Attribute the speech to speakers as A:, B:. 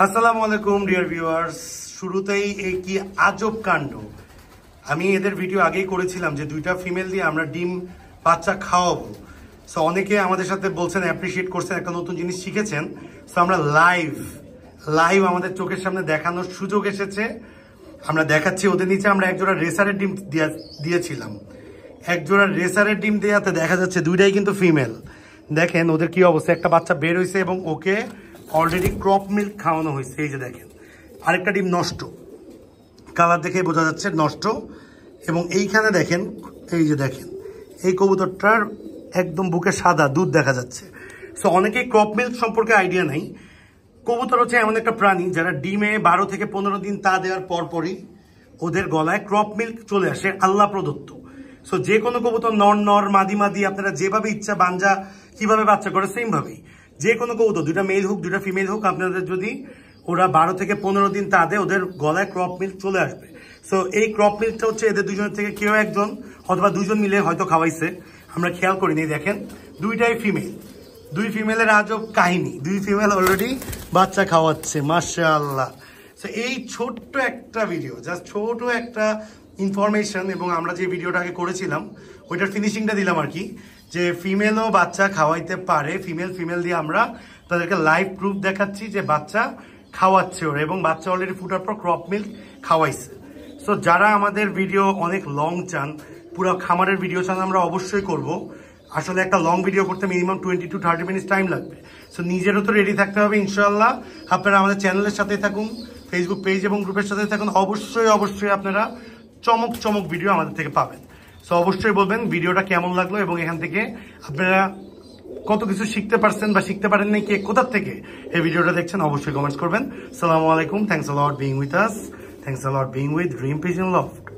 A: আসসালামু আলাইকুম dear viewers. শুরুতেই এই কি আজব কাণ্ড। আমি এদের ভিডিও আগেই করেছিলাম যে দুইটা ফিমেল দিয়ে আমরা ডিম বাচ্চা খাওয়াবো। সো অনেকে আমাদের সাথে বলছেন, অ্যাপ্রিসিয়েট করছেন, একটা নতুন জিনিস শিখেছেন। সো আমরা লাইভ আমাদের চোখের সামনে দেখানোর সুযোগ এসেছে। আমরা দেখাচ্ছি। ওদের নিচে আমরা একজোড়া রেসারের ডিম দিয়েছিলাম। একজোড়া রেসারের ডিম দেওয়াতে দেখা যাচ্ছে দুইটাই কিন্তু ফিমেল। দেখেন ওদের কি অবস্থা। একটা বাচ্চা বের হয়েছে এবং ওকে অলরেডি ক্রপ মিল্ক খাওয়ানো হয়েছে। এই যে দেখেন, আরেকটা ডিম নষ্ট, কালার দেখে বোঝা যাচ্ছে নষ্ট। এবং এইখানে দেখেন, এই যে দেখেন, এই কবুতরটার একদম বুকে সাদা দুধ দেখা যাচ্ছে। সো অনেকেই ক্রপ মিল্ক সম্পর্কে আইডিয়া নাই। কবুতর হচ্ছে এমন একটা প্রাণী যারা ডিমে 12 থেকে 15 দিন তা দেওয়ার পরপরই ওদের গলায় ক্রপ মিল্ক চলে আসে, আল্লাহ প্রদত্ত। সো যে কোনো কবুতর নর মাদি আপনারা যেভাবে ইচ্ছা বাঞ্জা কিভাবে বাচ্চা করে সেম ভাবেই যে কোনো কবুতর, দুইটা মেল হোক দুইটা ফিমেল হোক, আপনাদের যদি ওরা 12 থেকে 15 দিন তা দেয় ওদের গলায় ক্রপ মিল্ক চলে আসবে। সো এই ক্রপ মিল্কটা হচ্ছে এদের দুজনের থেকে কেউ একজন অথবা দুজন মিলে হয়তো খাওয়াইছে, আমরা খেয়াল করিনি। দেখেন দুইটাই ফিমেল, দুই ফিমেলের আজব কাহিনী। দুই ফিমেল অলরেডি বাচ্চা খাওয়াচ্ছে, মাশাআল্লাহ। সো এই ছোট্ট একটা ভিডিও, জাস্ট ছোট একটা ইনফরমেশন। এবং আমরা যে ভিডিওটা আগে করেছিলাম ওইটার ফিনিশিংটা দিলাম আর কি, যে ফিমেলও বাচ্চা খাওয়াইতে পারে। ফিমেল দিয়ে আমরা তাদেরকে লাইভ প্রুফ দেখাচ্ছি যে বাচ্চা খাওয়াচ্ছে ওরা, এবং বাচ্চা অলরেডি ফুটার পর ক্রপ মিল্ক খাওয়াইছে। সো যারা আমাদের ভিডিও অনেক লং চান, পুরো খামারের ভিডিও চান, আমরা অবশ্যই করব। আসলে একটা লং ভিডিও করতে মিনিমাম 20 to 30 মিনিটস টাইম লাগবে। সো নিজেরও তো রেডি থাকতে হবে ইনশাআল্লাহ। আপনারা আমাদের চ্যানেলের সাথে থাকুন, ফেসবুক পেজ এবং গ্রুপের সাথে থাকুন। অবশ্যই আপনারা চমক ভিডিও আমাদের থেকে পাবেন। সো অবশ্যই বলবেন ভিডিওটা কেমন লাগলো এবং এখান থেকে আপনারা কত কিছু শিখতে পারছেন বা শিখতে পারেন নাই, কে কোথার থেকে এই ভিডিওটা দেখছেন অবশ্যই কমেন্টস করবেন। আসসালামু আলাইকুম, thanks a lot being with us, thanks a lot being with dream pigeon loft.